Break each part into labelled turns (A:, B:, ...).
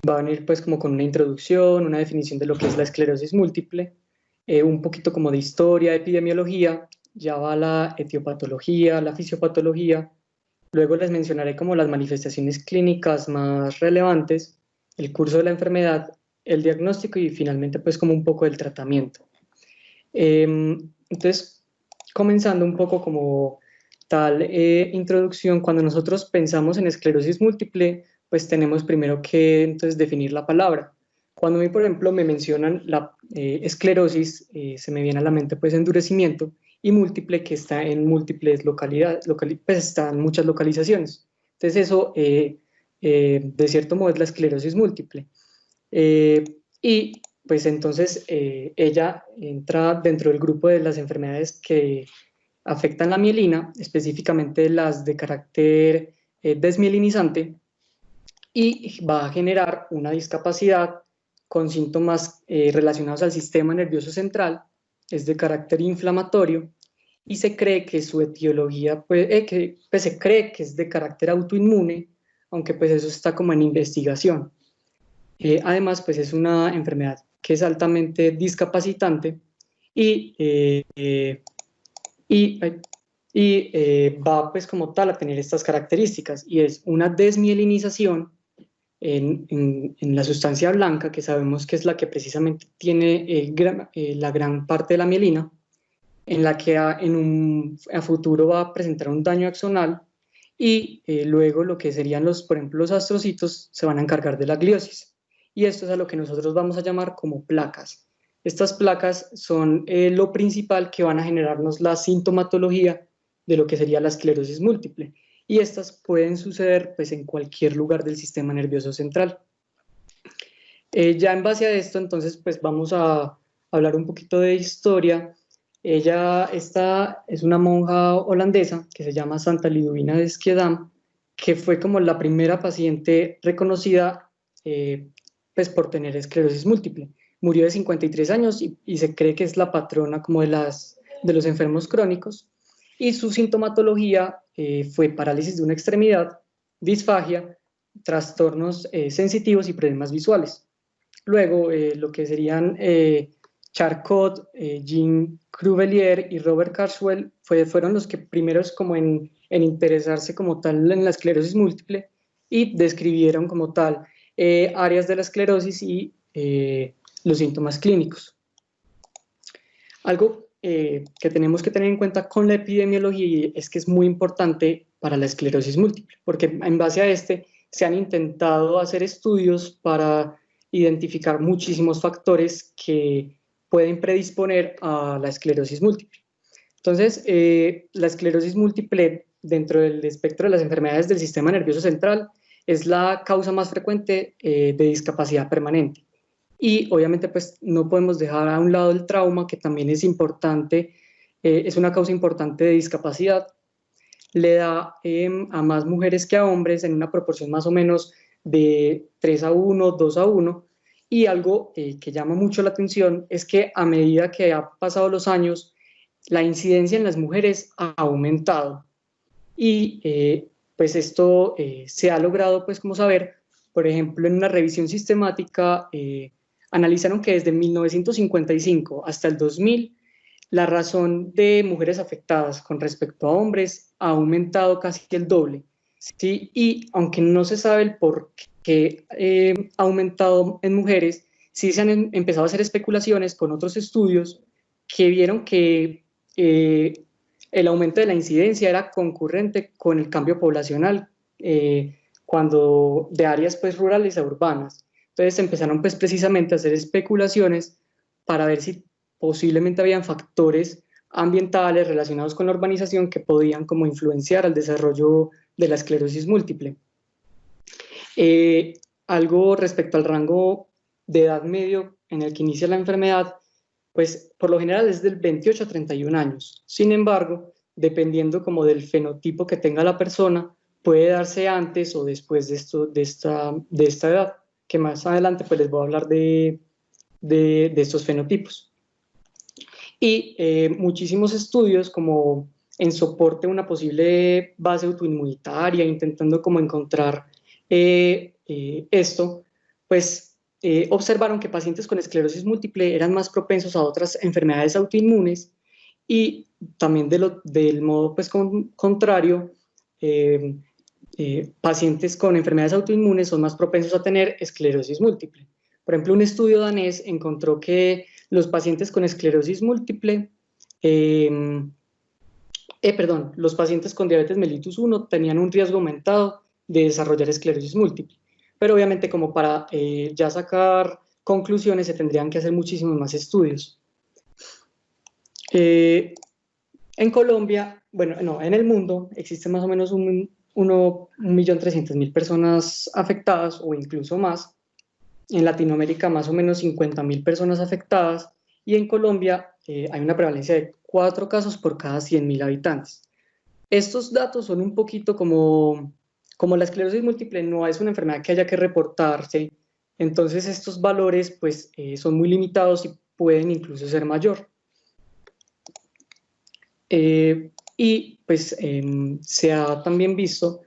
A: Va a venir pues como con una introducción, una definición de lo que es la esclerosis múltiple, un poquito como de historia, epidemiología, ya va la etiopatología, la fisiopatología, luego les mencionaré como las manifestaciones clínicas más relevantes, el curso de la enfermedad, el diagnóstico y finalmente pues como un poco del tratamiento. Entonces, comenzando un poco como tal introducción, cuando nosotros pensamos en esclerosis múltiple, pues tenemos primero que entonces definir la palabra. Cuando a mí, por ejemplo, me mencionan la esclerosis, se me viene a la mente pues endurecimiento y múltiple que está en múltiples localidades, pues está en muchas localizaciones. Entonces eso, de cierto modo, es la esclerosis múltiple. Eh, y pues entonces ella entra dentro del grupo de las enfermedades que afectan la mielina, específicamente las de carácter desmielinizante, y va a generar una discapacidad con síntomas relacionados al sistema nervioso central, es de carácter inflamatorio, y se cree que su etiología, pues se cree que es de carácter autoinmune, aunque pues eso está como en investigación. Además, pues es una enfermedad que es altamente discapacitante y, y, va pues como tal a tener estas características y es una desmielinización en la sustancia blanca, que sabemos que es la que precisamente tiene la gran parte de la mielina, en la que a futuro va a presentar un daño axonal y luego lo que serían por ejemplo, los astrocitos se van a encargar de la gliosis. Y esto es a lo que nosotros vamos a llamar como placas. Estas placas son lo principal que van a generarnos la sintomatología de lo que sería la esclerosis múltiple. Y estas pueden suceder pues, en cualquier lugar del sistema nervioso central. Ya en base a esto, entonces, pues vamos a hablar un poquito de historia. Esta es una monja holandesa que se llama Santa Liduvina de Schiedam, que fue como la primera paciente reconocida pues por tener esclerosis múltiple. Murió de 53 años y se cree que es la patrona como de los enfermos crónicos. Y su sintomatología fue parálisis de una extremidad, disfagia, trastornos sensitivos y problemas visuales. Luego, lo que serían Charcot, Jean Cruvelier y Robert Carswell fueron los que primeros como en interesarse como tal en la esclerosis múltiple y describieron como tal áreas de la esclerosis y los síntomas clínicos. Algo que tenemos que tener en cuenta con la epidemiología es que es muy importante para la esclerosis múltiple, porque en base a se han intentado hacer estudios para identificar muchísimos factores que pueden predisponer a la esclerosis múltiple. Entonces, la esclerosis múltiple dentro del espectro de las enfermedades del sistema nervioso central es la causa más frecuente de discapacidad permanente. Y obviamente pues no podemos dejar a un lado el trauma, que también es importante, es una causa importante de discapacidad. Le da a más mujeres que a hombres en una proporción más o menos de 3:1, 2:1. Y algo que llama mucho la atención es que a medida que ha pasado los años, la incidencia en las mujeres ha aumentado. Y pues esto se ha logrado, pues como saber, por ejemplo, en una revisión sistemática, analizaron que desde 1955 hasta el 2000, la razón de mujeres afectadas con respecto a hombres ha aumentado casi el doble. ¿Sí? Y aunque no se sabe el por qué ha aumentado en mujeres, sí se han empezado a hacer especulaciones con otros estudios que vieron que el aumento de la incidencia era concurrente con el cambio poblacional de áreas pues, rurales a urbanas. Entonces empezaron pues, precisamente a hacer especulaciones para ver si posiblemente habían factores ambientales relacionados con la urbanización que podían como influenciar al desarrollo de la esclerosis múltiple. Algo respecto al rango de edad medio en el que inicia la enfermedad, pues por lo general es del 28 a 31 años. Sin embargo, dependiendo como del fenotipo que tenga la persona, puede darse antes o después de esta edad, que más adelante pues les voy a hablar de estos fenotipos. Y muchísimos estudios como en soporte a una posible base autoinmunitaria, intentando como encontrar esto, pues observaron que pacientes con esclerosis múltiple eran más propensos a otras enfermedades autoinmunes y también del modo pues, contrario, pacientes con enfermedades autoinmunes son más propensos a tener esclerosis múltiple. Por ejemplo, un estudio danés encontró que los pacientes con esclerosis múltiple, los pacientes con diabetes mellitus 1 tenían un riesgo aumentado de desarrollar esclerosis múltiple. Pero obviamente como para ya sacar conclusiones se tendrían que hacer muchísimos más estudios. En Colombia, bueno, no, en el mundo existen más o menos 1.300.000 personas afectadas o incluso más. En Latinoamérica más o menos 50.000 personas afectadas y en Colombia hay una prevalencia de 4 casos por cada 100.000 habitantes. Estos datos son un poquito como la esclerosis múltiple no es una enfermedad que haya que reportarse, entonces estos valores pues son muy limitados y pueden incluso ser mayor. Y pues se ha también visto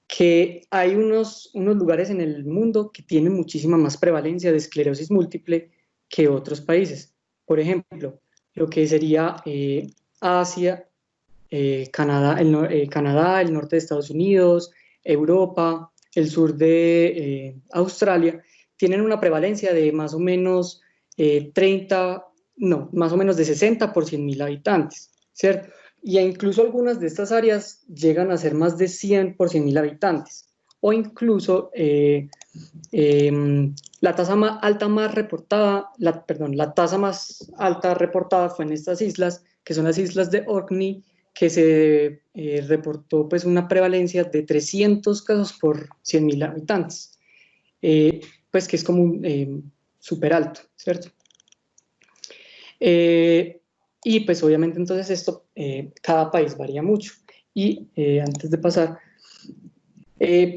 A: que hay unos lugares en el mundo que tienen muchísima más prevalencia de esclerosis múltiple que otros países. Por ejemplo, lo que sería Asia, Canadá, el norte de Estados Unidos, Europa, el sur de Australia, tienen una prevalencia de más o menos más o menos de 60 por 100.000 habitantes, ¿cierto? Y incluso algunas de estas áreas llegan a ser más de 100 por 100.000 habitantes. O incluso la tasa más alta reportada fue en estas islas, que son las islas de Orkney, que se reportó pues una prevalencia de 300 casos por 100.000 habitantes, pues que es como súper alto, ¿cierto? Y pues obviamente entonces esto, cada país varía mucho. Y antes de pasar,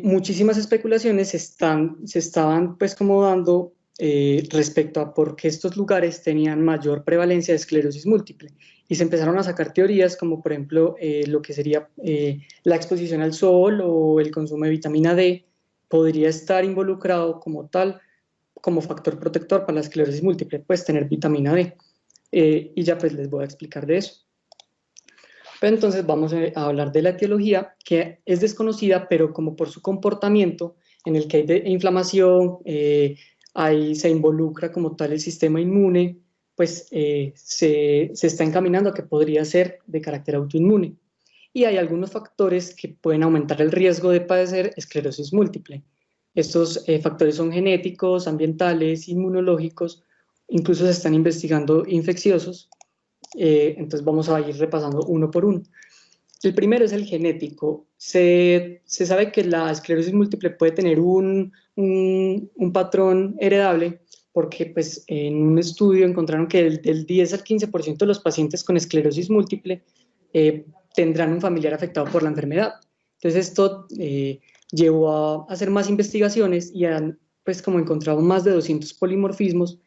A: muchísimas especulaciones se estaban pues como dando respecto a por qué estos lugares tenían mayor prevalencia de esclerosis múltiple. Y se empezaron a sacar teorías como por ejemplo lo que sería la exposición al sol o el consumo de vitamina D podría estar involucrado como tal, como factor protector para la esclerosis múltiple, pues tener vitamina D. Y ya pues les voy a explicar de eso. Pero entonces vamos a hablar de la etiología, que es desconocida, pero como por su comportamiento, en el que hay inflamación, ahí se involucra como tal el sistema inmune, pues se está encaminando a que podría ser de carácter autoinmune. Y hay algunos factores que pueden aumentar el riesgo de padecer esclerosis múltiple. Estos factores son genéticos, ambientales, inmunológicos, incluso se están investigando infecciosos. Entonces vamos a ir repasando uno por uno. El primero es el genético. Se sabe que la esclerosis múltiple puede tener un patrón heredable porque pues, en un estudio encontraron que del 10 al 15% de los pacientes con esclerosis múltiple tendrán un familiar afectado por la enfermedad. Entonces esto llevó a hacer más investigaciones y han pues, como encontrado más de 200 polimorfismos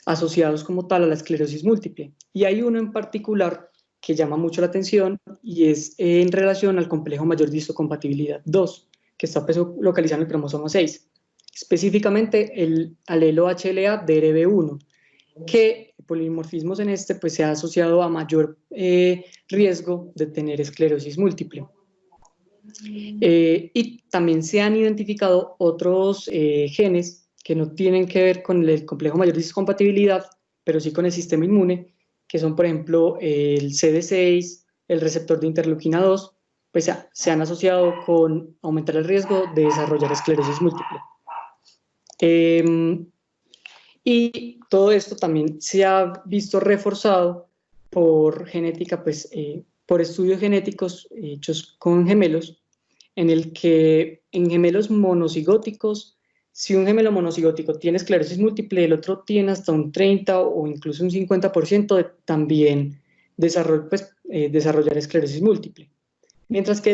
A: asociados como tal a la esclerosis múltiple. Y hay uno en particular que llama mucho la atención y es en relación al complejo mayor de histocompatibilidad 2, que está pues, localizado en el cromosoma 6, específicamente el alelo HLA DRB1, que polimorfismos en este pues, se ha asociado a mayor riesgo de tener esclerosis múltiple. Y también se han identificado otros genes que no tienen que ver con el complejo mayor de histocompatibilidad, pero sí con el sistema inmune, que son, por ejemplo, el CD6, el receptor de interleuquina 2, pues se han asociado con aumentar el riesgo de desarrollar esclerosis múltiple. Y todo esto también se ha visto reforzado por genética, pues, por estudios genéticos hechos con gemelos, en el que en gemelos monocigóticos, si un gemelo monocigótico tiene esclerosis múltiple, el otro tiene hasta un 30 o incluso un 50% de también desarrollar esclerosis múltiple. Mientras que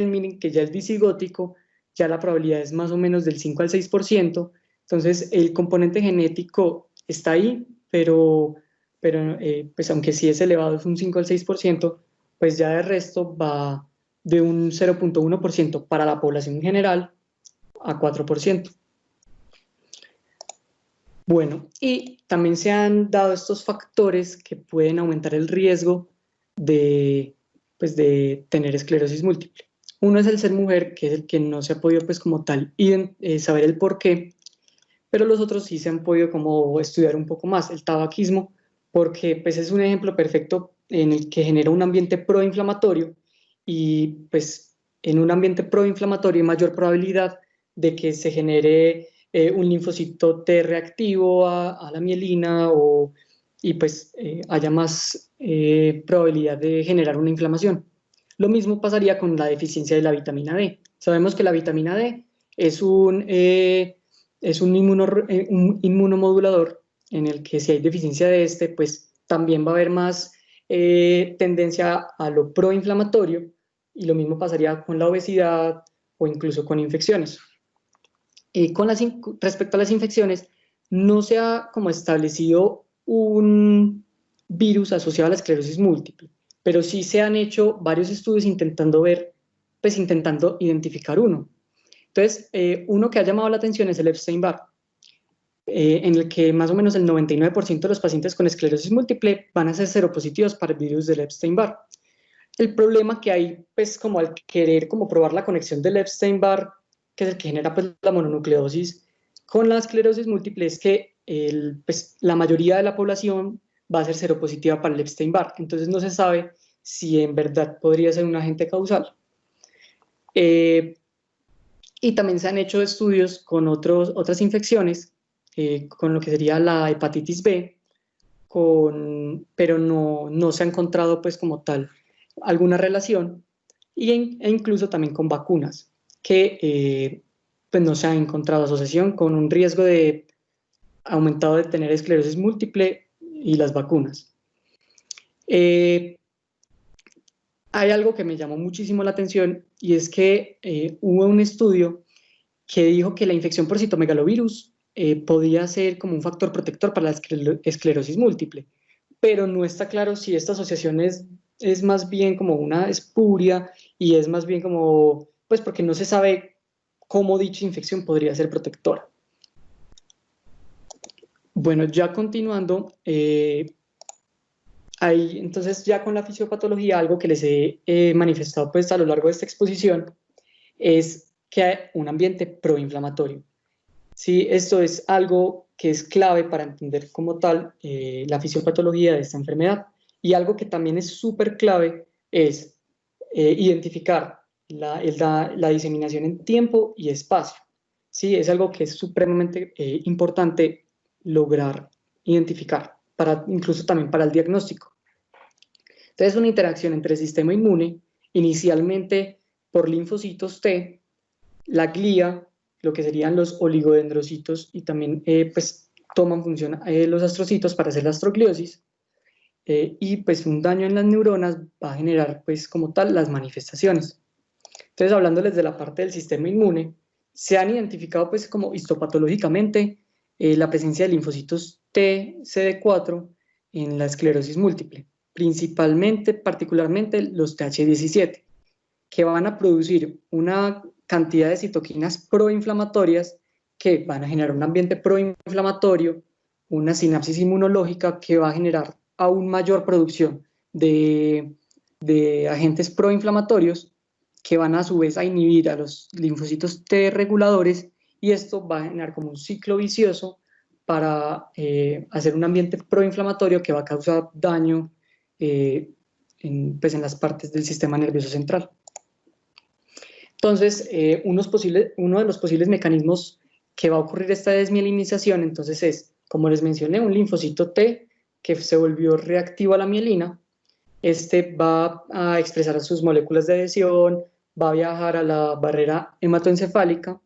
A: ya es disigótico, ya la probabilidad es más o menos del 5 al 6%, entonces el componente genético está ahí, pero pues aunque sí es elevado, es un 5 al 6%, pues ya de resto va de un 0.1% para la población en general a 4%. Bueno, y también se han dado estos factores que pueden aumentar el riesgo de, pues, de tener esclerosis múltiple. Uno es el ser mujer, que es el que no se ha podido pues como tal saber el por qué, pero los otros sí se han podido como estudiar un poco más. El tabaquismo, porque pues es un ejemplo perfecto en el que genera un ambiente proinflamatorio y pues en un ambiente proinflamatorio hay mayor probabilidad de que se genere un linfocito T reactivo a la mielina y pues haya más probabilidad de generar una inflamación. Lo mismo pasaría con la deficiencia de la vitamina D. Sabemos que la vitamina D es un inmunomodulador en el que si hay deficiencia de este, pues también va a haber más tendencia a lo proinflamatorio y lo mismo pasaría con la obesidad o incluso con infecciones. Respecto a las infecciones, no se ha como establecido un virus asociado a la esclerosis múltiple, pero sí se han hecho varios estudios intentando intentando identificar uno. Entonces, uno que ha llamado la atención es el Epstein-Barr, en el que más o menos el 99% de los pacientes con esclerosis múltiple van a ser seropositivos para el virus del Epstein-Barr. El problema que hay, pues como al querer como probar la conexión del Epstein-Barr, que es el que genera pues la mononucleosis, con la esclerosis múltiple es que pues, la mayoría de la población va a ser seropositiva para el Epstein-Barr. Entonces no se sabe si en verdad podría ser un agente causal. Y también se han hecho estudios con otras infecciones, con lo que sería la hepatitis B, pero no se ha encontrado pues como tal alguna relación, e incluso también con vacunas, que pues no se ha encontrado asociación con un riesgo de aumentado de tener esclerosis múltiple y las vacunas. Hay algo que me llamó muchísimo la atención y es que hubo un estudio que dijo que la infección por citomegalovirus podía ser como un factor protector para la esclerosis múltiple, pero no está claro si esta asociación es más bien como una espuria y es más bien como, pues porque no se sabe cómo dicha infección podría ser protectora. Bueno, ya continuando, entonces ya con la fisiopatología, algo que les he manifestado pues a lo largo de esta exposición es que hay un ambiente proinflamatorio. Sí, esto es algo que es clave para entender como tal la fisiopatología de esta enfermedad. Y algo que también es súper clave es identificar la diseminación en tiempo y espacio. Sí, es algo que es supremamente importante lograr identificar, incluso también para el diagnóstico. Entonces, una interacción entre el sistema inmune, inicialmente por linfocitos T, la glía, lo que serían los oligodendrocitos, y también pues toman función los astrocitos para hacer la astrogliosis, y pues un daño en las neuronas va a generar pues como tal las manifestaciones. Entonces, hablándoles de la parte del sistema inmune, se han identificado pues como histopatológicamente la presencia de linfocitos T, CD4 en la esclerosis múltiple, principalmente, particularmente los TH17, que van a producir una cantidad de citoquinas proinflamatorias que van a generar un ambiente proinflamatorio, una sinapsis inmunológica que va a generar aún mayor producción de agentes proinflamatorios que van a su vez a inhibir a los linfocitos T reguladores, y esto va a generar como un ciclo vicioso para hacer un ambiente proinflamatorio que va a causar daño pues en las partes del sistema nervioso central. Entonces, uno de los posibles mecanismos que va a ocurrir esta desmielinización, entonces es, como les mencioné, un linfocito T que se volvió reactivo a la mielina. Este va a expresar sus moléculas de adhesión, va a viajar a la barrera hematoencefálica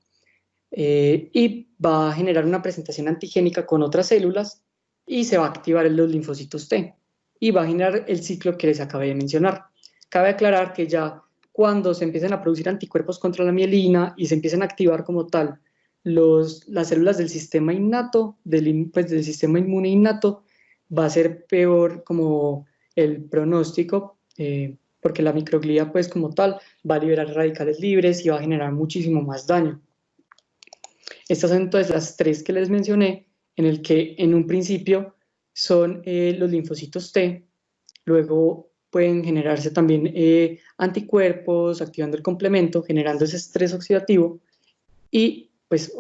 A: y va a generar una presentación antigénica con otras células y se va a activar en los linfocitos T y va a generar el ciclo que les acabé de mencionar. Cabe aclarar que ya cuando se empiezan a producir anticuerpos contra la mielina y se empiezan a activar como tal las células del sistema innato, del sistema inmune innato, va a ser peor como el pronóstico, porque la microglía pues como tal va a liberar radicales libres y va a generar muchísimo más daño. Estas son entonces las tres que les mencioné en el que en un principio son los linfocitos T, luego pueden generarse también anticuerpos, activando el complemento, generando ese estrés oxidativo y pues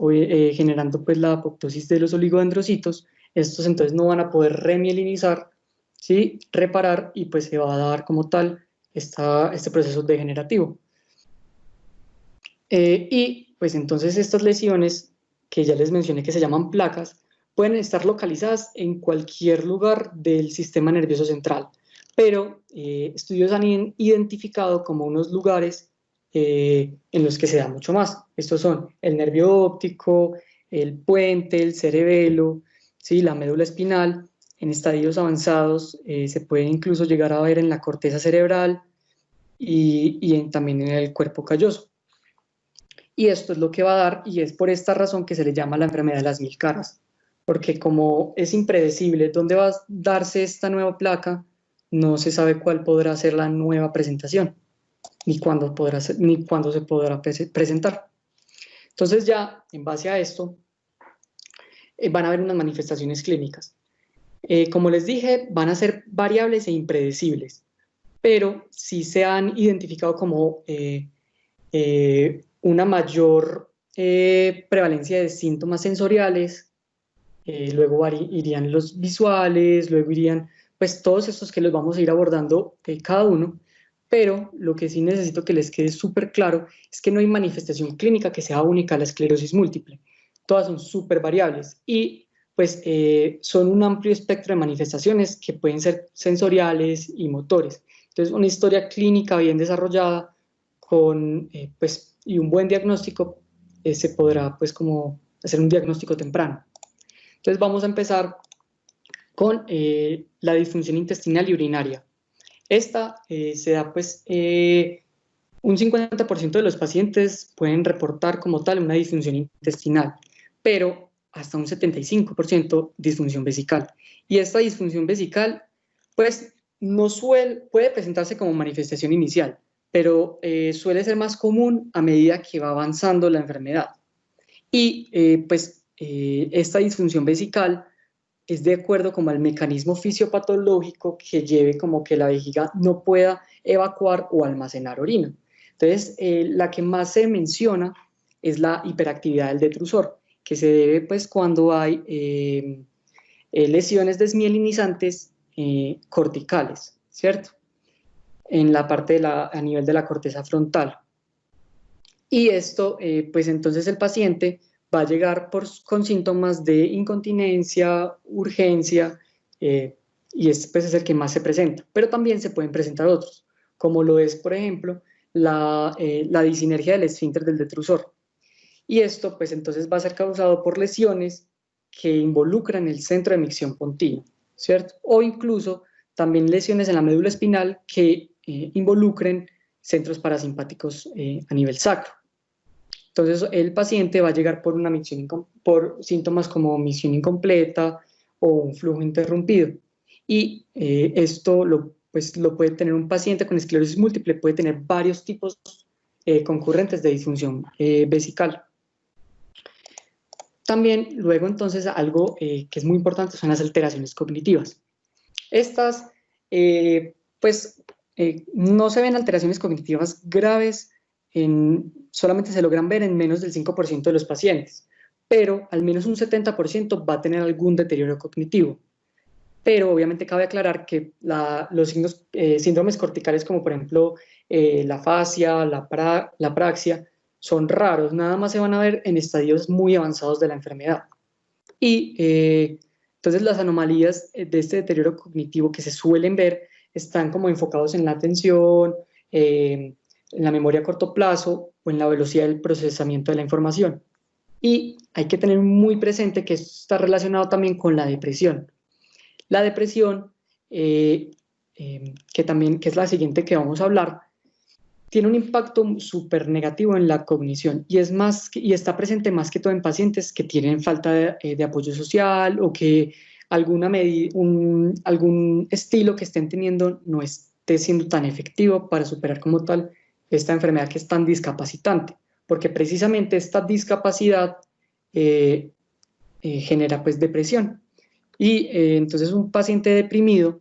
A: generando pues la apoptosis de los oligodendrocitos. Estos entonces no van a poder remielinizar, ¿sí? Reparar, y pues se va a dar como tal este proceso degenerativo. Y pues entonces estas lesiones que ya les mencioné que se llaman placas pueden estar localizadas en cualquier lugar del sistema nervioso central, pero estudios han identificado como unos lugares en los que se da mucho más. Estos son el nervio óptico, el puente, el cerebelo, ¿sí? La médula espinal. En estadios avanzados se puede incluso llegar a ver en la corteza cerebral y también en el cuerpo calloso. Y esto es lo que va a dar, y es por esta razón que se le llama la enfermedad de las mil caras, porque como es impredecible dónde va a darse esta nueva placa, no se sabe cuál podrá ser la nueva presentación, ni cuándo ni cuándo se podrá presentar. Entonces ya, en base a esto, van a haber unas manifestaciones clínicas. Como les dije, van a ser variables e impredecibles, pero sí se han identificado como una mayor prevalencia de síntomas sensoriales, luego irían los visuales, luego irían pues todos estos que los vamos a ir abordando cada uno, pero lo que sí necesito que les quede súper claro es que no hay manifestación clínica que sea única a la esclerosis múltiple, todas son súper variables y pues son un amplio espectro de manifestaciones que pueden ser sensoriales y motores. Entonces una historia clínica bien desarrollada con pues y un buen diagnóstico se podrá pues como hacer un diagnóstico temprano. Entonces vamos a empezar con la disfunción intestinal y urinaria. Esta se da pues un 50% de los pacientes pueden reportar como tal una disfunción intestinal, pero hasta un 75% disfunción vesical. Y esta disfunción vesical pues no puede presentarse como manifestación inicial, pero suele ser más común a medida que va avanzando la enfermedad. Y pues esta disfunción vesical es de acuerdo como al mecanismo fisiopatológico que lleve como que la vejiga no pueda evacuar o almacenar orina. Entonces, la que más se menciona es la hiperactividad del detrusor, que se debe pues cuando hay lesiones desmielinizantes corticales, ¿cierto? En la parte a nivel de la corteza frontal. Y esto, pues entonces el paciente va a llegar con síntomas de incontinencia, urgencia, y este pues, es el que más se presenta. Pero también se pueden presentar otros, como lo es, por ejemplo, la disinergia del esfínter del detrusor. Y esto, pues entonces va a ser causado por lesiones que involucran el centro de micción pontino, ¿cierto? O incluso también lesiones en la médula espinal que involucren centros parasimpáticos a nivel sacro. Entonces, el paciente va a llegar por por síntomas como misión incompleta o un flujo interrumpido. Y esto pues, lo puede tener un paciente con esclerosis múltiple, puede tener varios tipos concurrentes de disfunción vesical. También, luego, entonces, algo que es muy importante son las alteraciones cognitivas. Estas, pues, no se ven alteraciones cognitivas graves, solamente se logran ver en menos del 5% de los pacientes, pero al menos un 70% va a tener algún deterioro cognitivo. Pero obviamente cabe aclarar que los síndromes corticales como por ejemplo la afasia, la praxia, son raros, nada más se van a ver en estadios muy avanzados de la enfermedad. Y entonces las anomalías de este deterioro cognitivo que se suelen ver están como enfocados en la atención, en la memoria a corto plazo o en la velocidad del procesamiento de la información. Y hay que tener muy presente que esto está relacionado también con la depresión. La depresión, que es la siguiente que vamos a hablar, tiene un impacto súper negativo en la cognición y está presente más que todo en pacientes que tienen falta de apoyo social o que algún estilo que estén teniendo no esté siendo tan efectivo para superar como tal esta enfermedad que es tan discapacitante, porque precisamente esta discapacidad genera pues depresión. Y entonces un paciente deprimido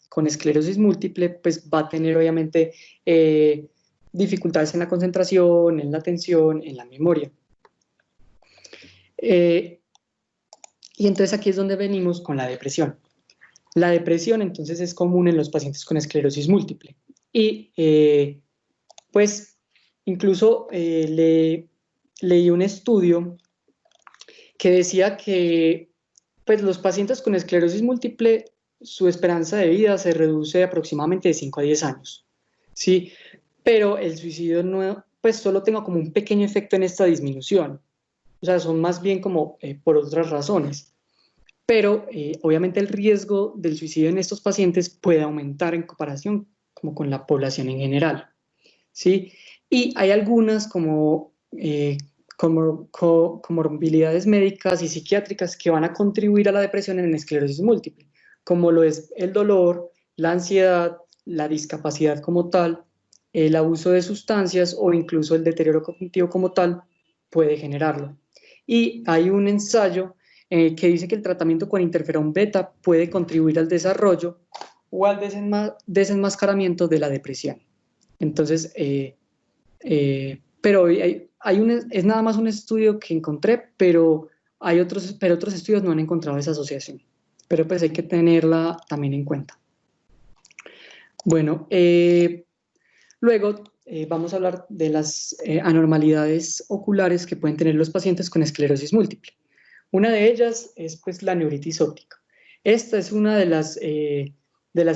A: con esclerosis múltiple pues va a tener obviamente dificultades en la concentración, en la atención, en la memoria. Y entonces aquí es donde venimos con la depresión. La depresión entonces es común en los pacientes con esclerosis múltiple. Y pues incluso leí un estudio que decía que pues, los pacientes con esclerosis múltiple, su esperanza de vida se reduce aproximadamente de 5 a 10 años. ¿Sí? Pero el suicidio no, pues solo tenga como un pequeño efecto en esta disminución. O sea, son más bien como por otras razones. Pero obviamente el riesgo del suicidio en estos pacientes puede aumentar en comparación como con la población en general. ¿Sí? Y hay algunas como comorbilidades médicas y psiquiátricas que van a contribuir a la depresión en esclerosis múltiple, como lo es el dolor, la ansiedad, la discapacidad como tal, el abuso de sustancias o incluso el deterioro cognitivo como tal puede generarlo. Y hay un ensayo que dice que el tratamiento con interferón beta puede contribuir al desarrollo o al desenmascaramiento de la depresión. Entonces, pero es nada más un estudio que encontré, pero otros estudios no han encontrado esa asociación. Pero pues hay que tenerla también en cuenta. Bueno, luego vamos a hablar de las anormalidades oculares que pueden tener los pacientes con esclerosis múltiple. Una de ellas es pues la neuritis óptica. Esta es una de las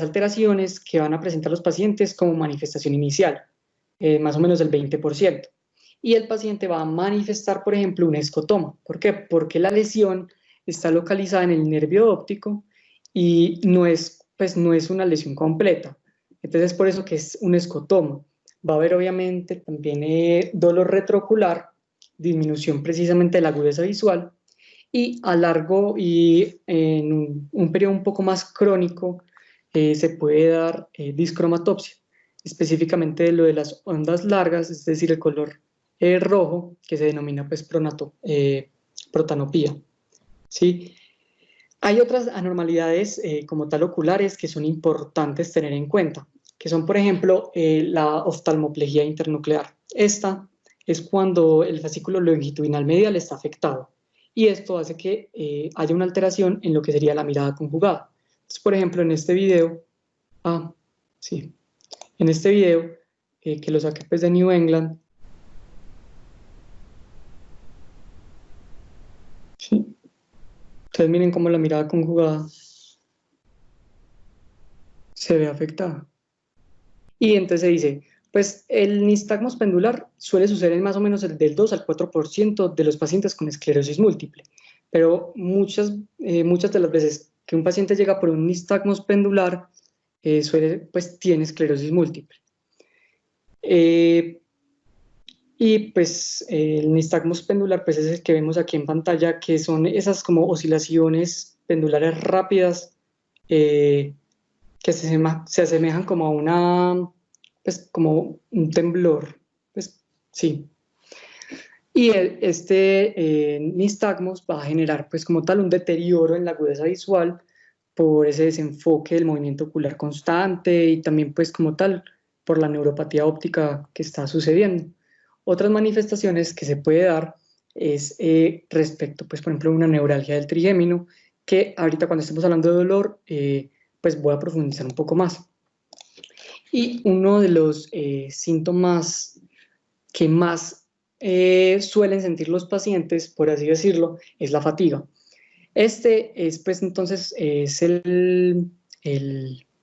A: alteraciones que van a presentar los pacientes como manifestación inicial, más o menos del 20%. Y el paciente va a manifestar, por ejemplo, un escotoma. ¿Por qué? Porque la lesión está localizada en el nervio óptico y no es una lesión completa. Entonces, es por eso que es un escotoma. Va a haber, obviamente, también dolor retroocular, disminución precisamente de la agudeza visual, y a largo y en un periodo un poco más crónico se puede dar discromatopsia, específicamente lo de las ondas largas, es decir, el color rojo, que se denomina pues protanopía. ¿Sí? Hay otras anormalidades como tal oculares que son importantes tener en cuenta, que son, por ejemplo, la oftalmoplegia internuclear. Esta es cuando el fascículo longitudinal medial está afectado y esto hace que haya una alteración en lo que sería la mirada conjugada. Entonces, por ejemplo, en este video, que lo saqué pues de New England, ¿sí? Entonces miren cómo la mirada conjugada se ve afectada. Y entonces se dice, pues el nistagmus pendular suele suceder en más o menos del 2 al 4% de los pacientes con esclerosis múltiple, pero muchas de las veces que un paciente llega por un nistagmus pendular, tiene esclerosis múltiple. Y pues el nistagmus pendular pues es el que vemos aquí en pantalla, que son esas como oscilaciones pendulares rápidas que se asemejan como a como un temblor, pues sí. Y este nistagmus va a generar pues como tal un deterioro en la agudeza visual por ese desenfoque del movimiento ocular constante y también pues como tal por la neuropatía óptica que está sucediendo. Otras manifestaciones que se puede dar es respecto, pues por ejemplo, a una neuralgia del trigémino, que ahorita cuando estemos hablando de dolor, pues voy a profundizar un poco más. Y uno de los síntomas que más suelen sentir los pacientes, por así decirlo, es la fatiga. Este es pues entonces es el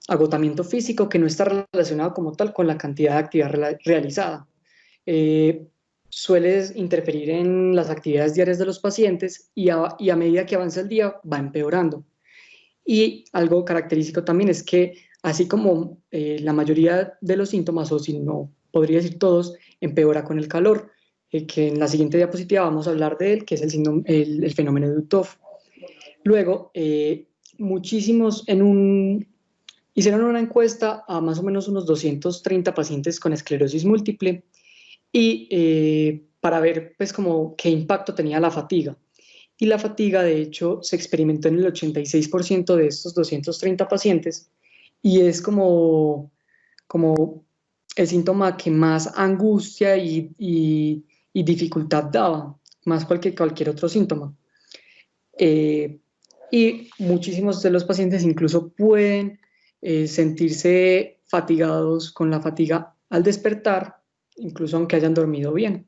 A: agotamiento físico que no está relacionado como tal con la cantidad de actividad realizada. Suele interferir en las actividades diarias de los pacientes y a medida que avanza el día va empeorando. Y algo característico también es que así como la mayoría de los síntomas, o si no podría decir todos, empeora con el calor, que en la siguiente diapositiva vamos a hablar de él, que es el fenómeno de Utov. Luego, hicieron una encuesta a más o menos unos 230 pacientes con esclerosis múltiple y para ver pues como qué impacto tenía la fatiga. y la fatiga, de hecho, se experimentó en el 86% de estos 230 pacientes y es como el síntoma que más angustia y dificultad daba, más cualquier otro síntoma. Y muchísimos de los pacientes incluso pueden sentirse fatigados con la fatiga al despertar, incluso aunque hayan dormido bien.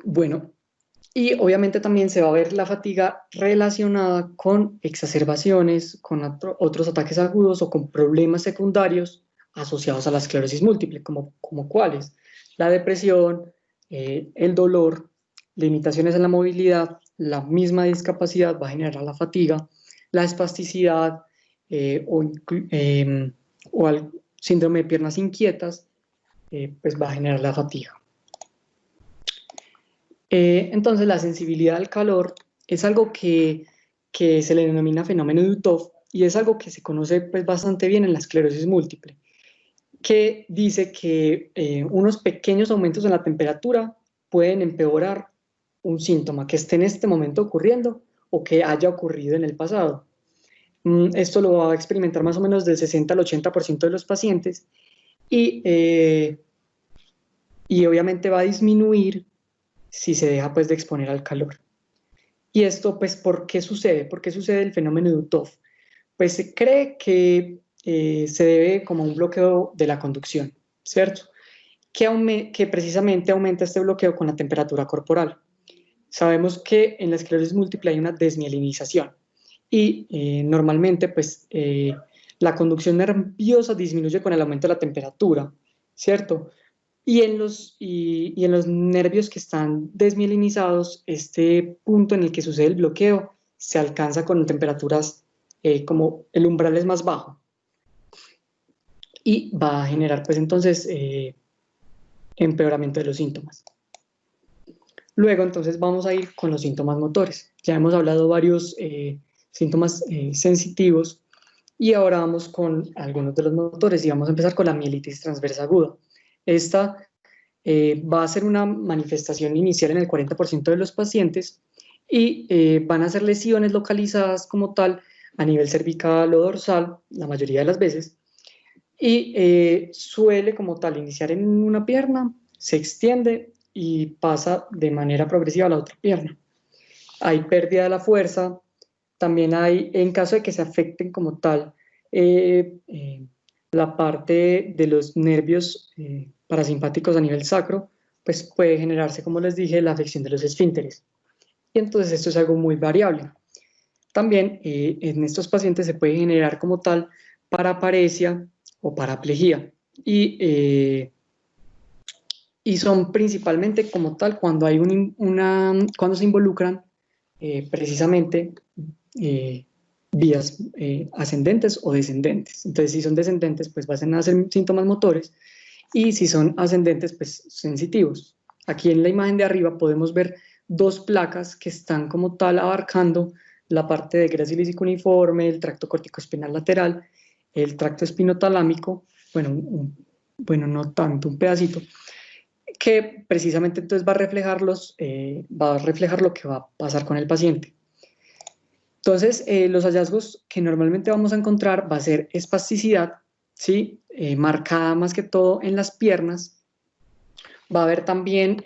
A: Bueno, y obviamente también se va a ver la fatiga relacionada con exacerbaciones, con otros ataques agudos o con problemas secundarios asociados a la esclerosis múltiple, como cuáles: la depresión, el dolor, limitaciones en la movilidad, la misma discapacidad va a generar la fatiga, la espasticidad o el síndrome de piernas inquietas, pues va a generar la fatiga. Entonces, la sensibilidad al calor es algo que se le denomina fenómeno de Utov y es algo que se conoce pues, bastante bien en la esclerosis múltiple, que dice que unos pequeños aumentos en la temperatura pueden empeorar un síntoma que esté en este momento ocurriendo o que haya ocurrido en el pasado. Esto lo va a experimentar más o menos del 60 al 80% de los pacientes y obviamente va a disminuir si se deja pues de exponer al calor. Y esto pues ¿por qué sucede? ¿Por qué sucede el fenómeno de Utov? Pues se cree que se debe como a un bloqueo de la conducción, ¿cierto? Que precisamente aumenta este bloqueo con la temperatura corporal. Sabemos que en la esclerosis múltiple hay una desmielinización y normalmente pues la conducción nerviosa disminuye con el aumento de la temperatura, ¿cierto? Y en los nervios que están desmielinizados, este punto en el que sucede el bloqueo se alcanza con temperaturas como el umbral es más bajo y va a generar pues entonces empeoramiento de los síntomas. Luego entonces vamos a ir con los síntomas motores. Ya hemos hablado varios síntomas sensitivos y ahora vamos con algunos de los motores y vamos a empezar con la mielitis transversa aguda. Esta va a ser una manifestación inicial en el 40% de los pacientes y van a ser lesiones localizadas como tal a nivel cervical o dorsal, la mayoría de las veces, y suele como tal iniciar en una pierna, se extiende y pasa de manera progresiva a la otra pierna. Hay pérdida de la fuerza, también hay, en caso de que se afecten como tal, la parte de los nervios parasimpáticos a nivel sacro, pues puede generarse, como les dije, la afección de los esfínteres. Y entonces esto es algo muy variable. También en estos pacientes se puede generar como tal paraparesia o paraplegia. Y son principalmente como tal cuando hay cuando se involucran precisamente vías ascendentes o descendentes. Entonces, si son descendentes, pues van a ser síntomas motores y si son ascendentes, pues sensitivos. Aquí en la imagen de arriba podemos ver dos placas que están como tal abarcando la parte de grácilis cuneiforme, el tracto corticoespinal lateral, el tracto espinotalámico, bueno, no tanto, un pedacito, que precisamente entonces va a reflejar lo que va a pasar con el paciente. Entonces, los hallazgos que normalmente vamos a encontrar va a ser espasticidad, ¿sí? Marcada más que todo en las piernas. Va a haber también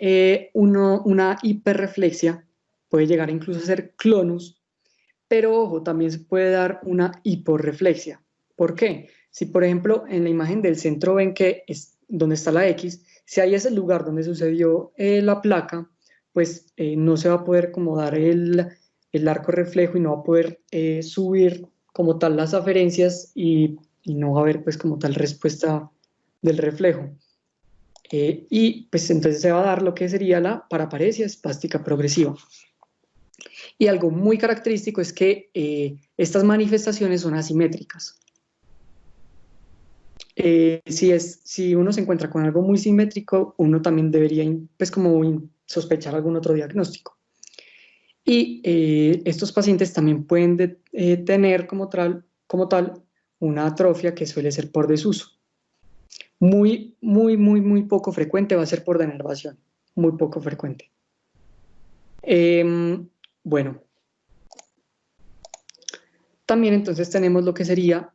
A: una hiperreflexia, puede llegar incluso a ser clonus, pero ojo, también se puede dar una hiporreflexia. ¿Por qué? Si por ejemplo en la imagen del centro ven que es donde está la X, si ahí es el lugar donde sucedió la placa, pues no se va a poder como dar el arco reflejo y no va a poder subir como tal las aferencias y no va a haber pues como tal respuesta del reflejo. Y pues entonces se va a dar lo que sería la paraparesia espástica progresiva. Y algo muy característico es que estas manifestaciones son asimétricas. Si uno se encuentra con algo muy simétrico, uno también debería pues, como sospechar algún otro diagnóstico. Y estos pacientes también pueden tener como tal una atrofia que suele ser por desuso. Muy poco frecuente va a ser por denervación, muy poco frecuente. Bueno, también entonces tenemos lo que sería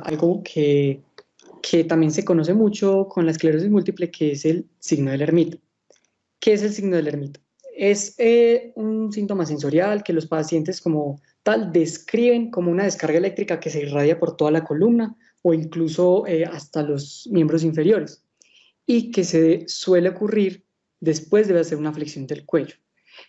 A: algo que también se conoce mucho con la esclerosis múltiple, que es el signo de Lermite. ¿Qué es el signo de Lermite? Es un síntoma sensorial que los pacientes como tal describen como una descarga eléctrica que se irradia por toda la columna o incluso hasta los miembros inferiores, y que se suele ocurrir después de hacer una flexión del cuello.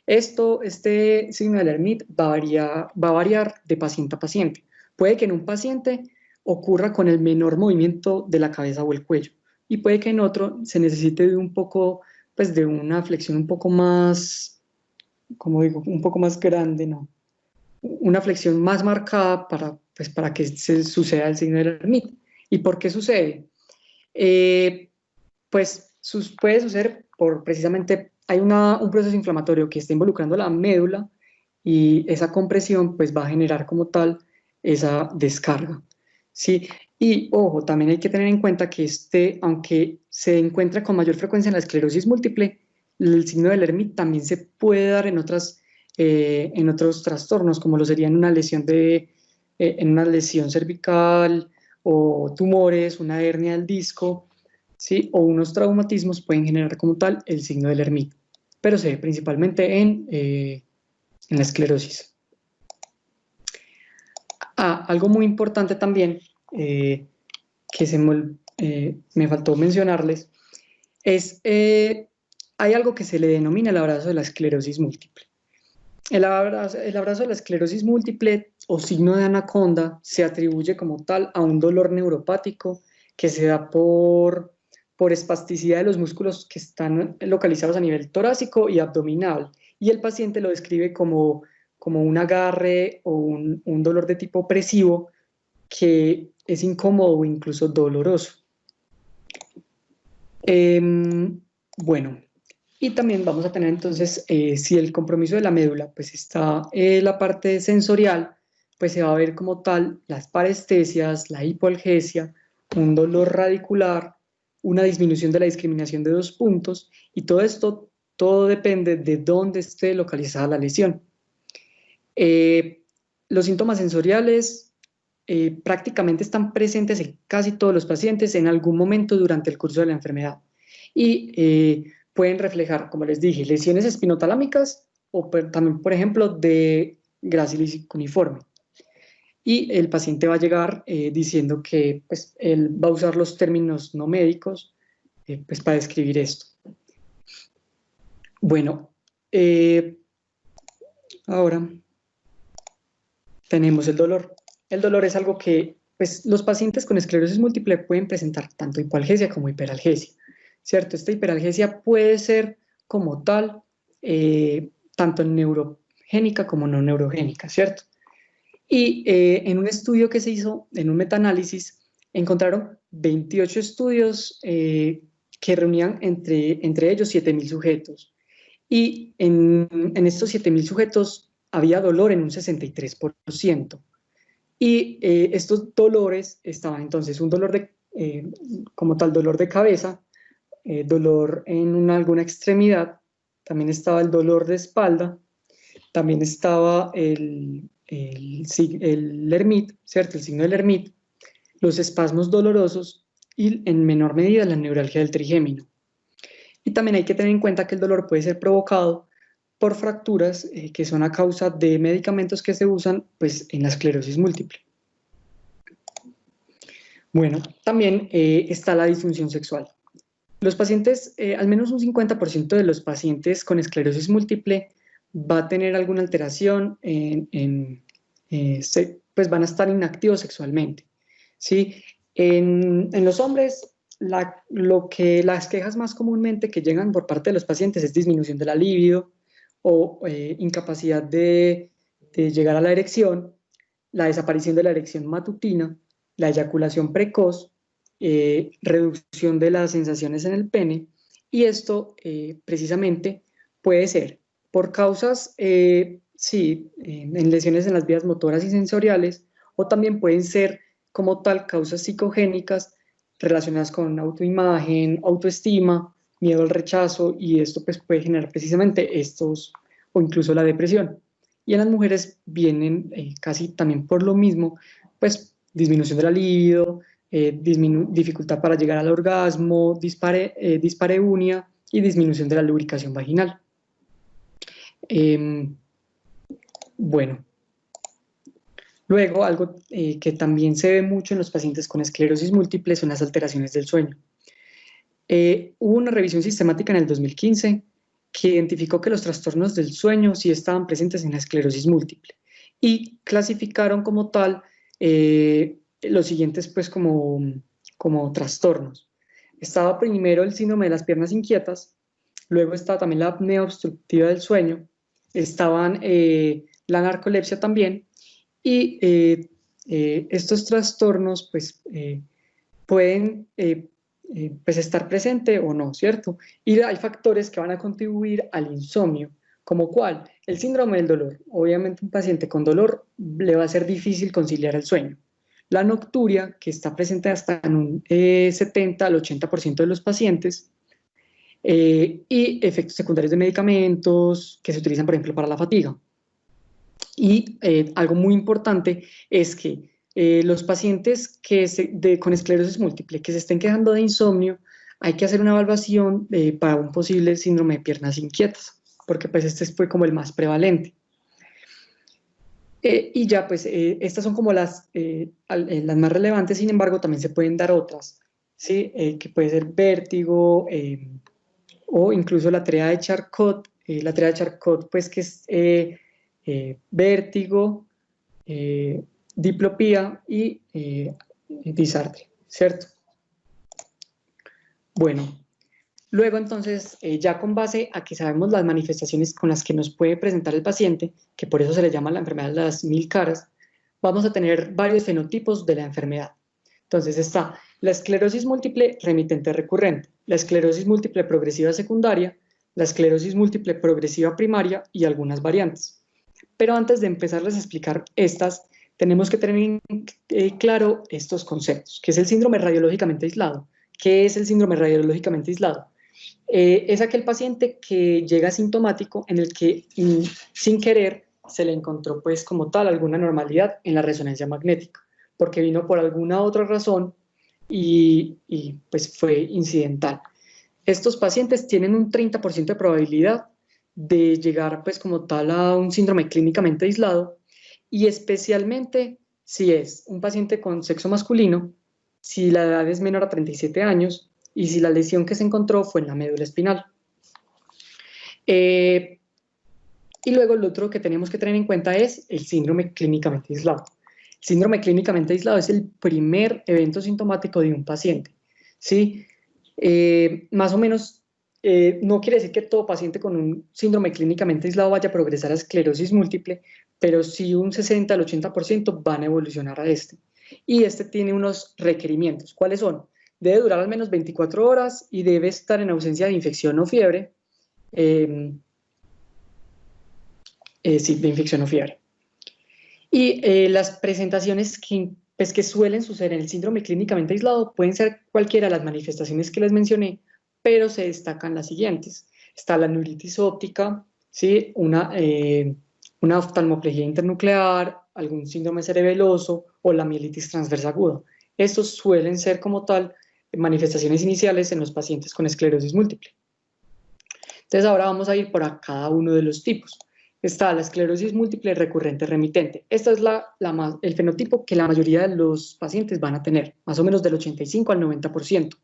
A: Este signo de Lermite va a variar de paciente a paciente. Puede que en un paciente ocurra con el menor movimiento de la cabeza o el cuello, y puede que en otro se necesite de un poco, pues de una flexión un poco más, como digo, un poco más grande, ¿no? Una flexión más marcada para que se suceda el signo de Lermite. ¿Y por qué sucede? Eh, pues puede suceder por precisamente, hay un proceso inflamatorio que está involucrando la médula, y esa compresión pues va a generar como tal esa descarga, ¿sí? Y ojo, también hay que tener en cuenta que aunque se encuentra con mayor frecuencia en la esclerosis múltiple, el signo de Lermite también se puede dar en otros trastornos, como lo sería en una lesión cervical, o tumores, una hernia del disco, ¿sí? O unos traumatismos pueden generar como tal el signo de Lermite, pero se ve principalmente en la esclerosis. Algo muy importante también que me faltó mencionarles es, hay algo que se le denomina el abrazo de la esclerosis múltiple. El abrazo de la esclerosis múltiple o signo de anaconda se atribuye como tal a un dolor neuropático que se da por espasticidad de los músculos que están localizados a nivel torácico y abdominal, y el paciente lo describe como un agarre o un dolor de tipo opresivo que es incómodo o incluso doloroso. Bueno, y también vamos a tener entonces, si el compromiso de la médula pues está la parte sensorial, pues se va a ver como tal las parestesias, la hipoalgesia, un dolor radicular, una disminución de la discriminación de 2 puntos, y todo esto, todo depende de dónde esté localizada la lesión. Los síntomas sensoriales prácticamente están presentes en casi todos los pacientes en algún momento durante el curso de la enfermedad, y pueden reflejar, como les dije, lesiones espinotalámicas o también, por ejemplo, de gracilis cuneiforme. Y el paciente va a llegar diciendo que pues, él va a usar los términos no médicos pues, para describir esto. Bueno, ahora tenemos el dolor. El dolor es algo que pues, los pacientes con esclerosis múltiple pueden presentar tanto hipoalgesia como hiperalgesia, ¿cierto? Esta hiperalgesia puede ser como tal, tanto neurogénica como no neurogénica, ¿cierto? Y en un estudio que se hizo, en un metaanálisis, encontraron 28 estudios que reunían entre ellos 7.000 sujetos. Y en estos 7.000 sujetos había dolor en un 63%. Y estos dolores estaban entonces un dolor como tal dolor de cabeza, dolor en alguna extremidad, también estaba el dolor de espalda, también estaba el Lermite, ¿cierto? El signo del Lermite, los espasmos dolorosos y en menor medida la neuralgia del trigémino. Y también hay que tener en cuenta que el dolor puede ser provocado por fracturas que son a causa de medicamentos que se usan pues, en la esclerosis múltiple. Bueno, también está la disfunción sexual. Los pacientes, al menos un 50% de los pacientes con esclerosis múltiple va a tener alguna alteración pues van a estar inactivos sexualmente, ¿sí? En los hombres, las quejas más comúnmente que llegan por parte de los pacientes es disminución de la libido o incapacidad de llegar a la erección, la desaparición de la erección matutina, la eyaculación precoz, reducción de las sensaciones en el pene, y esto precisamente puede ser por causas, sí, en lesiones en las vías motoras y sensoriales, o también pueden ser como tal causas psicogénicas relacionadas con autoimagen, autoestima, miedo al rechazo, y esto pues puede generar precisamente estos o incluso la depresión. Y en las mujeres vienen casi también por lo mismo, pues disminución de la libido, dificultad para llegar al orgasmo, dispareunia y disminución de la lubricación vaginal. Bueno, luego algo que también se ve mucho en los pacientes con esclerosis múltiple son las alteraciones del sueño. Hubo una revisión sistemática en el 2015 que identificó que los trastornos del sueño sí estaban presentes en la esclerosis múltiple y clasificaron como tal los siguientes pues como trastornos. Estaba primero el síndrome de las piernas inquietas, luego estaba también la apnea obstructiva del sueño, estaban la narcolepsia también, y estos trastornos pues pueden pues estar presente o no, ¿cierto? Y hay factores que van a contribuir al insomnio, como cuál, el síndrome del dolor. Obviamente un paciente con dolor le va a ser difícil conciliar el sueño. La nocturia, que está presente hasta en un 70 al 80% de los pacientes, y efectos secundarios de medicamentos que se utilizan, por ejemplo, para la fatiga. Y algo muy importante es que los pacientes con esclerosis múltiple que se estén quejando de insomnio, hay que hacer una evaluación para un posible síndrome de piernas inquietas, porque pues este fue como el más prevalente. Y ya pues estas son como las más relevantes, sin embargo también se pueden dar otras, ¿sí? Que puede ser vértigo o incluso la triada de Charcot. La triada de Charcot pues que es vértigo, diplopía y disartria, ¿cierto? Bueno, luego entonces, ya con base a que sabemos las manifestaciones con las que nos puede presentar el paciente, que por eso se le llama la enfermedad de las 1000 caras, vamos a tener varios fenotipos de la enfermedad. Entonces está la esclerosis múltiple remitente recurrente, la esclerosis múltiple progresiva secundaria, la esclerosis múltiple progresiva primaria y algunas variantes. Pero antes de empezarles a explicar estas, tenemos que tener claro estos conceptos, que es el síndrome radiológicamente aislado. ¿Qué es el síndrome radiológicamente aislado? Es aquel paciente que llega asintomático en el que sin querer se le encontró pues como tal alguna normalidad en la resonancia magnética, porque vino por alguna otra razón y pues fue incidental. Estos pacientes tienen un 30% de probabilidad de llegar pues como tal a un síndrome clínicamente aislado, y especialmente si es un paciente con sexo masculino, si la edad es menor a 37 años y si la lesión que se encontró fue en la médula espinal. Y luego lo otro que tenemos que tener en cuenta es el síndrome clínicamente aislado. El síndrome clínicamente aislado es el primer evento sintomático de un paciente, ¿sí? Más o menos, no quiere decir que todo paciente con un síndrome clínicamente aislado vaya a progresar a esclerosis múltiple, pero sí un 60 al 80% van a evolucionar a este. Y este tiene unos requerimientos. ¿Cuáles son? Debe durar al menos 24 horas y debe estar en ausencia de infección o fiebre. Sí, de infección o fiebre. Y las presentaciones que suelen suceder en el síndrome clínicamente aislado pueden ser cualquiera de las manifestaciones que les mencioné, pero se destacan las siguientes. Está la neuritis óptica, ¿sí? Una oftalmoplegia internuclear, algún síndrome cerebeloso o la mielitis transversa aguda. Estos suelen ser como tal manifestaciones iniciales en los pacientes con esclerosis múltiple. Entonces ahora vamos a ir por cada uno de los tipos. Está la esclerosis múltiple recurrente remitente. Este es el fenotipo que la mayoría de los pacientes van a tener, más o menos del 85 al 90%.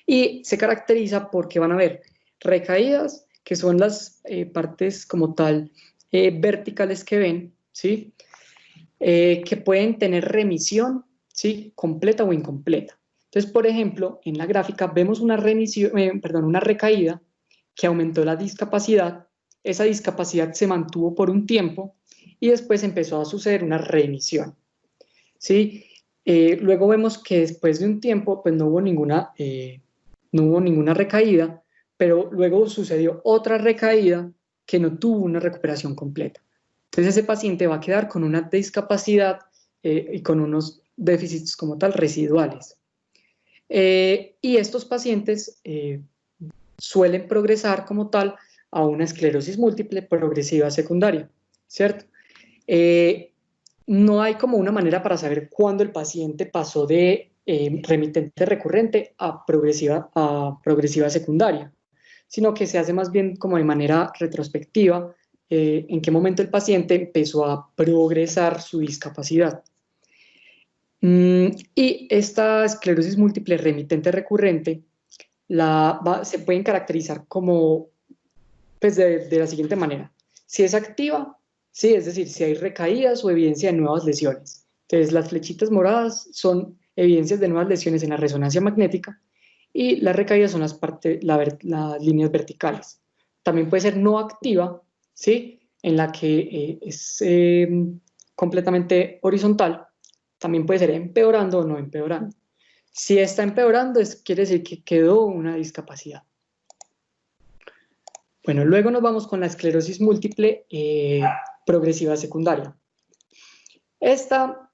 A: Y se caracteriza porque van a haber recaídas, que son las partes como tal verticales que ven, ¿sí? Que pueden tener remisión, ¿sí? Completa o incompleta. Entonces, por ejemplo, en la gráfica vemos una recaída que aumentó la discapacidad. Esa discapacidad se mantuvo por un tiempo y después empezó a suceder una remisión, ¿sí? Luego vemos que después de un tiempo pues no hubo ninguna recaída, pero luego sucedió otra recaída que no tuvo una recuperación completa. Entonces ese paciente va a quedar con una discapacidad y con unos déficits como tal residuales. Y estos pacientes suelen progresar como tal a una esclerosis múltiple progresiva secundaria, ¿cierto? No hay como una manera para saber cuándo el paciente pasó de remitente recurrente a progresiva secundaria, sino que se hace más bien como de manera retrospectiva en qué momento el paciente empezó a progresar su discapacidad. Y esta esclerosis múltiple remitente recurrente se pueden caracterizar como, pues de la siguiente manera. Si es activa, sí, es decir, si hay recaídas o evidencia de nuevas lesiones. Entonces, las flechitas moradas son evidencias de nuevas lesiones en la resonancia magnética y las recaídas son las líneas verticales. También puede ser no activa, ¿sí? En la que es completamente horizontal. También puede ser empeorando o no empeorando. Si está empeorando, quiere decir que quedó una discapacidad. Bueno, luego nos vamos con la esclerosis múltiple progresiva secundaria. Esta,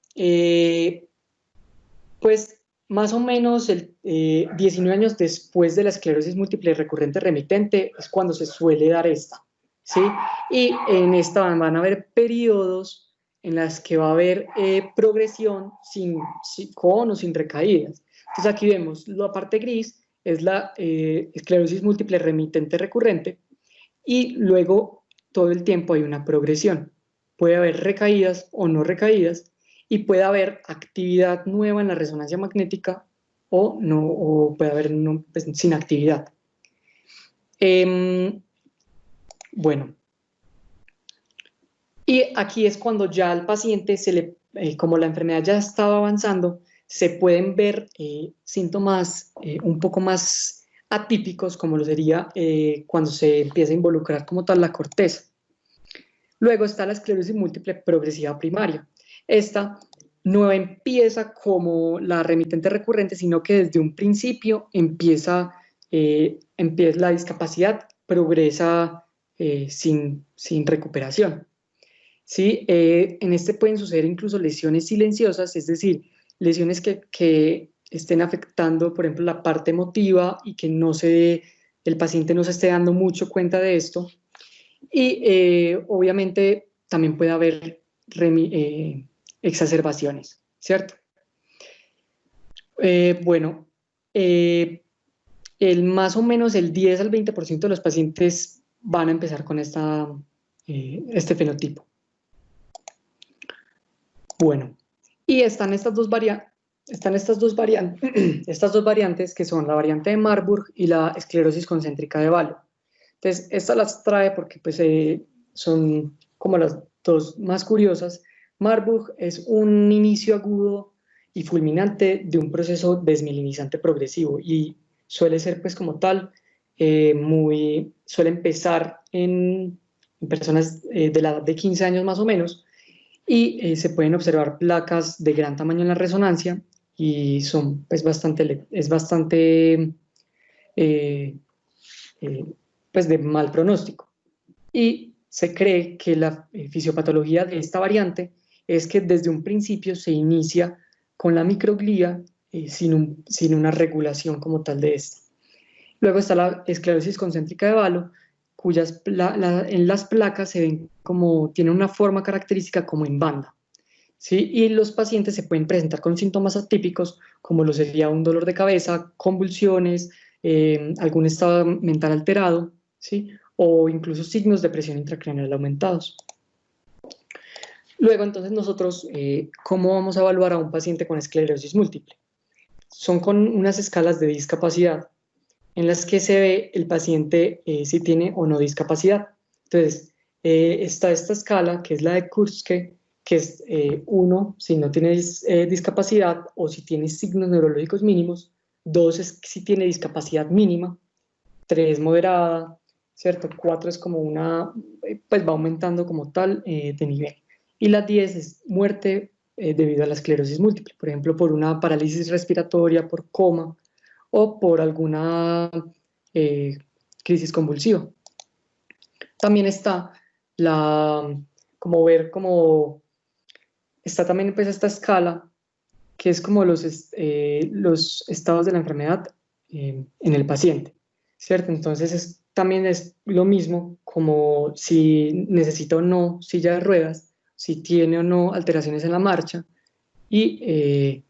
A: pues más o menos 19 años después de la esclerosis múltiple recurrente remitente es cuando se suele dar esta, ¿sí? Y en esta van a haber periodos en las que va a haber progresión con o sin recaídas. Entonces aquí vemos la parte gris, es la esclerosis múltiple remitente recurrente, y luego todo el tiempo hay una progresión. Puede haber recaídas o no recaídas y puede haber actividad nueva en la resonancia magnética o, no, o puede haber pues, sin actividad. Bueno, y aquí es cuando ya al paciente como la enfermedad ya estaba avanzando, se pueden ver síntomas un poco más atípicos, como lo sería cuando se empieza a involucrar como tal la corteza. Luego está la esclerosis múltiple progresiva primaria. Esta no empieza como la remitente recurrente, sino que desde un principio empieza la discapacidad, progresa sin recuperación. ¿Sí? En este pueden suceder incluso lesiones silenciosas, es decir, lesiones que estén afectando, por ejemplo, la parte emotiva y que el paciente no se esté dando mucho cuenta de esto. Y obviamente también puede haber exacerbaciones, ¿cierto? Bueno, más o menos el 10 al 20% de los pacientes van a empezar con este fenotipo. Bueno, y están estas dos variantes que son la variante de Marburg y la esclerosis concéntrica de Valo. Entonces, estas las trae porque pues, son como las dos más curiosas. Marburg es un inicio agudo y fulminante de un proceso desmielinizante progresivo y suele ser pues como tal, suele empezar en personas de la edad de 15 años más o menos, y se pueden observar placas de gran tamaño en la resonancia y son pues bastante pues de mal pronóstico. Y se cree que la fisiopatología de esta variante es que desde un principio se inicia con la microglía sin una regulación como tal de esta. Luego está la esclerosis concéntrica de Valo, cuyas en las placas se ven tienen una forma característica como en banda, ¿sí? Y los pacientes se pueden presentar con síntomas atípicos, como lo sería un dolor de cabeza, convulsiones, algún estado mental alterado, ¿sí? O incluso signos de presión intracraneal aumentados. Luego, entonces, nosotros, ¿cómo vamos a evaluar a un paciente con esclerosis múltiple? Son con unas escalas de discapacidad en las que se ve el paciente si tiene o no discapacidad. Entonces, está esta escala, que es la de Kurske, que es 1 si no tiene discapacidad o si tiene signos neurológicos mínimos, 2 es si tiene discapacidad mínima, 3 moderada, ¿cierto? 4 es como pues va aumentando como tal de nivel. Y la 10 es muerte debido a la esclerosis múltiple, por ejemplo, por una parálisis respiratoria, por coma o por alguna crisis convulsiva. También está está también pues esta escala que es como los estados de la enfermedad en el paciente, ¿cierto? Entonces también es lo mismo como si necesita o no silla de ruedas, si tiene o no alteraciones en la marcha y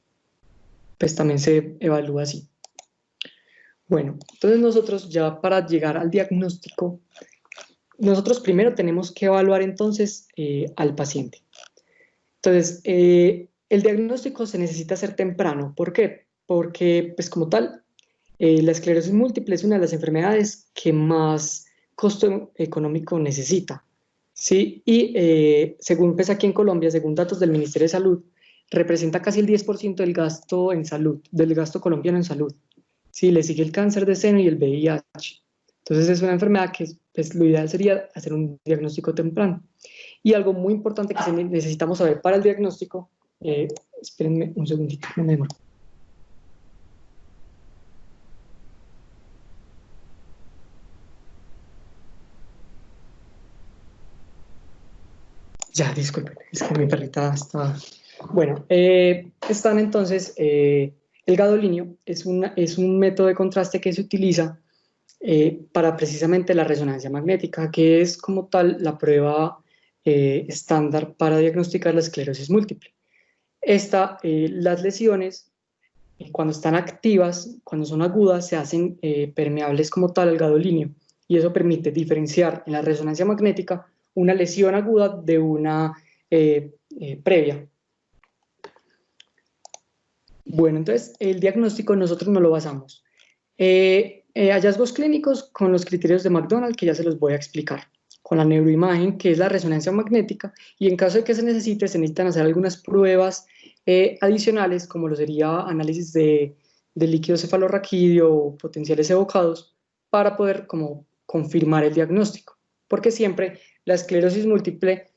A: pues también se evalúa así. Bueno, entonces nosotros ya para llegar al diagnóstico, nosotros primero tenemos que evaluar entonces al paciente. Entonces, el diagnóstico se necesita hacer temprano. ¿Por qué? Porque, pues como tal, la esclerosis múltiple es una de las enfermedades que más costo económico necesita, ¿sí? Y según pues aquí en Colombia, según datos del Ministerio de Salud, representa casi el 10% del gasto en salud, del gasto colombiano en salud. Sí, le sigue el cáncer de seno y el VIH. Entonces es una enfermedad que pues, lo ideal sería hacer un diagnóstico temprano. Y algo muy importante que necesitamos saber para el diagnóstico, espérenme un segundito, no me demoro. Ya, disculpen, es que mi perrita está... Bueno, están entonces, el gadolinio es un método de contraste que se utiliza para precisamente la resonancia magnética, que es como tal la prueba estándar para diagnosticar la esclerosis múltiple. Las lesiones, cuando están activas, cuando son agudas, se hacen permeables como tal al gadolinio, y eso permite diferenciar en la resonancia magnética una lesión aguda de una previa. Bueno, entonces el diagnóstico nosotros no lo basamos. Hallazgos clínicos con los criterios de McDonald, que ya se los voy a explicar, con la neuroimagen, que es la resonancia magnética, y en caso de que se necesitan hacer algunas pruebas adicionales, como lo sería análisis de líquido cefalorraquídeo o potenciales evocados, para poder como confirmar el diagnóstico. Porque siempre la esclerosis múltiple,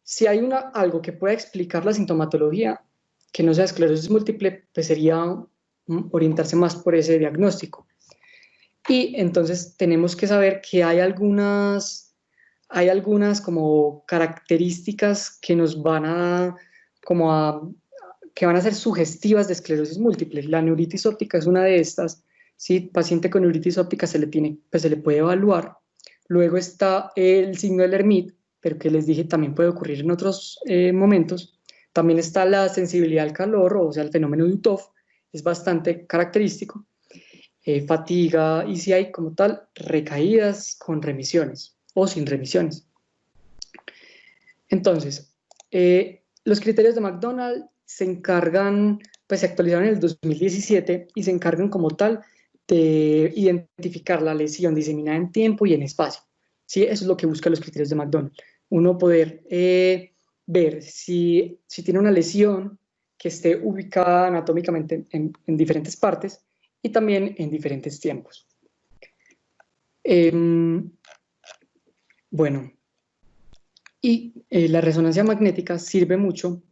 A: si hay algo que pueda explicar la sintomatología, que no sea esclerosis múltiple, pues sería orientarse más por ese diagnóstico. Y entonces tenemos que saber que hay algunas como características que nos van que van a ser sugestivas de esclerosis múltiple. La neuritis óptica es una de estas. Si paciente con neuritis óptica pues se le puede evaluar. Luego está el signo del Hermit, pero que les dije también puede ocurrir en otros momentos. También está la sensibilidad al calor, o sea, el fenómeno de Uthoff, es bastante característico. Fatiga y si hay como tal recaídas con remisiones o sin remisiones. Entonces, los criterios de McDonald se encargan, pues se actualizaron en el 2017 y se encargan como tal de identificar la lesión diseminada en tiempo y en espacio. ¿Sí? Eso es lo que buscan los criterios de McDonald. Uno poder ver si tiene una lesión que esté ubicada anatómicamente en diferentes partes y también en diferentes tiempos. Bueno, y la resonancia magnética sirve mucho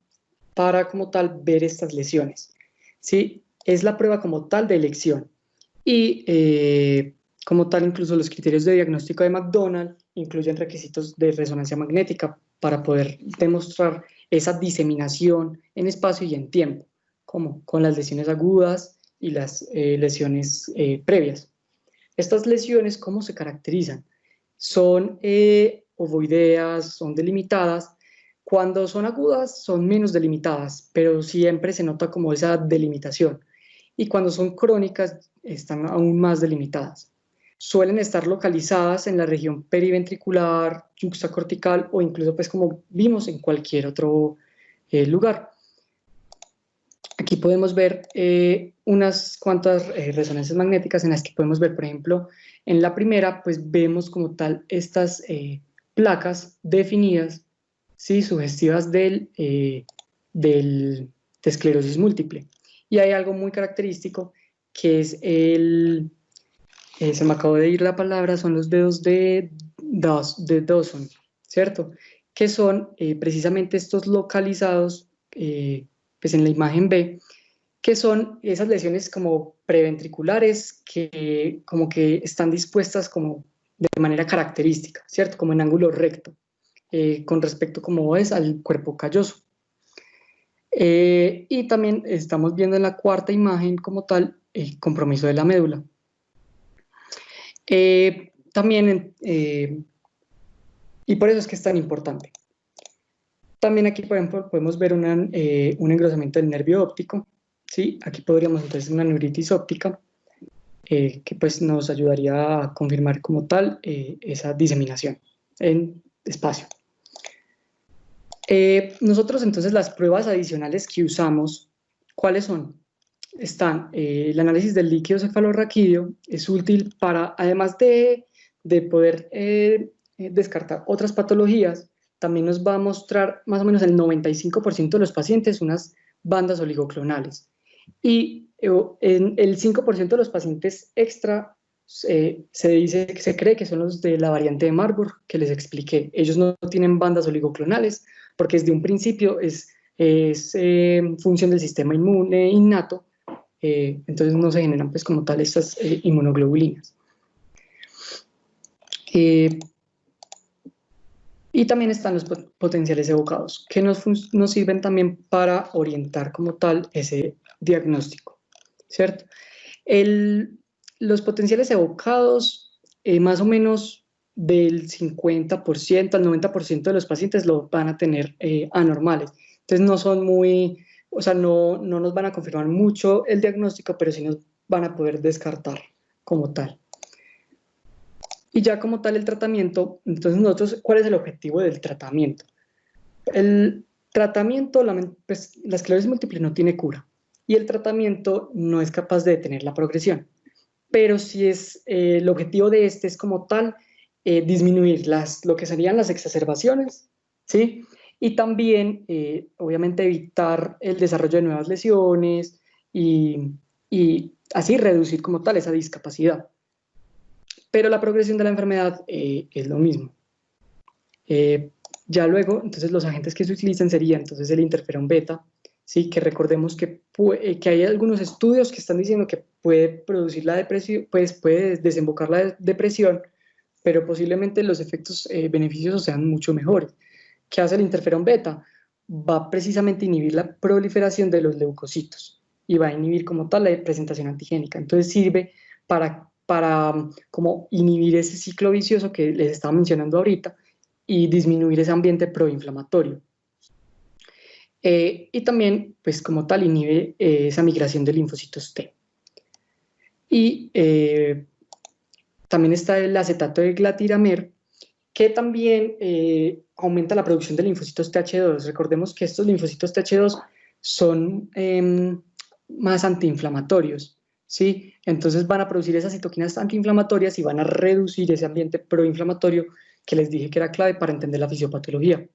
A: para como tal ver estas lesiones. ¿Sí? Es la prueba como tal de elección. Y como tal incluso los criterios de diagnóstico de McDonald incluyen requisitos de resonancia magnética para poder demostrar esa diseminación en espacio y en tiempo, como con las lesiones agudas y las lesiones previas. Estas lesiones, ¿cómo se caracterizan? Son ovoideas, son delimitadas. Cuando son agudas, son menos delimitadas, pero siempre se nota como esa delimitación. Y cuando son crónicas, están aún más delimitadas. Suelen estar localizadas en la región periventricular, yuxtacortical o incluso, pues como vimos, en cualquier otro lugar. Aquí podemos ver unas cuantas resonancias magnéticas en las que podemos ver, por ejemplo, en la primera, pues vemos como tal estas placas definidas, ¿sí? Sugestivas de esclerosis múltiple. Y hay algo muy característico que es se me acabó de ir la palabra, son los dedos de Dawson, ¿cierto? Que son precisamente estos localizados pues en la imagen B, que son esas lesiones como preventriculares que como que están dispuestas como de manera característica, ¿cierto? Como en ángulo recto, con respecto como es al cuerpo calloso. Y también estamos viendo en la cuarta imagen como tal el compromiso de la médula. También, y por eso es que es tan importante. También aquí, por ejemplo, podemos ver un engrosamiento del nervio óptico, ¿sí? Aquí podríamos entonces una neuritis óptica, que pues nos ayudaría a confirmar como tal esa diseminación en espacio. Nosotros entonces las pruebas adicionales que usamos, ¿cuáles son? Están el análisis del líquido cefalorraquídeo, es útil para, además de poder descartar otras patologías, también nos va a mostrar más o menos el 95% de los pacientes unas bandas oligoclonales. Y en el 5% de los pacientes extra se cree que son los de la variante de Marburg que les expliqué. Ellos no tienen bandas oligoclonales porque desde un principio es función del sistema inmune innato, entonces no se generan pues como tal estas inmunoglobulinas. Y también están los potenciales evocados, que nos sirven también para orientar como tal ese diagnóstico, ¿cierto? Los potenciales evocados, más o menos del 50% al 90% de los pacientes lo van a tener anormales. Entonces no son muy, o sea, no nos van a confirmar mucho el diagnóstico, pero sí nos van a poder descartar como tal. Y ya como tal el tratamiento, entonces nosotros, ¿cuál es el objetivo del tratamiento? El tratamiento, pues, la esclerosis múltiple no tiene cura y el tratamiento no es capaz de detener la progresión, pero sí es, el objetivo de este es como tal disminuir lo que serían las exacerbaciones, ¿sí? Y también, obviamente, evitar el desarrollo de nuevas lesiones y así reducir como tal esa discapacidad. Pero la progresión de la enfermedad es lo mismo. Ya luego, entonces los agentes que se utilizan serían entonces el interferón beta, ¿sí? Que recordemos que hay algunos estudios que están diciendo que puede producir la depresión, pues puede desembocar la depresión, pero posiblemente los efectos beneficiosos sean mucho mejores. ¿Qué hace el interferón beta? Va precisamente a inhibir la proliferación de los leucocitos y va a inhibir como tal la presentación antigénica. Entonces sirve para como inhibir ese ciclo vicioso que les estaba mencionando ahorita y disminuir ese ambiente proinflamatorio. Y también, pues como tal, inhibe esa migración de linfocitos T. Y también está el acetato de glatiramer, que también aumenta la producción de linfocitos TH2. Recordemos que estos linfocitos TH2 son más antiinflamatorios, ¿sí? Entonces van a producir esas citoquinas antiinflamatorias y van a reducir ese ambiente proinflamatorio que les dije que era clave para entender la fisiopatología.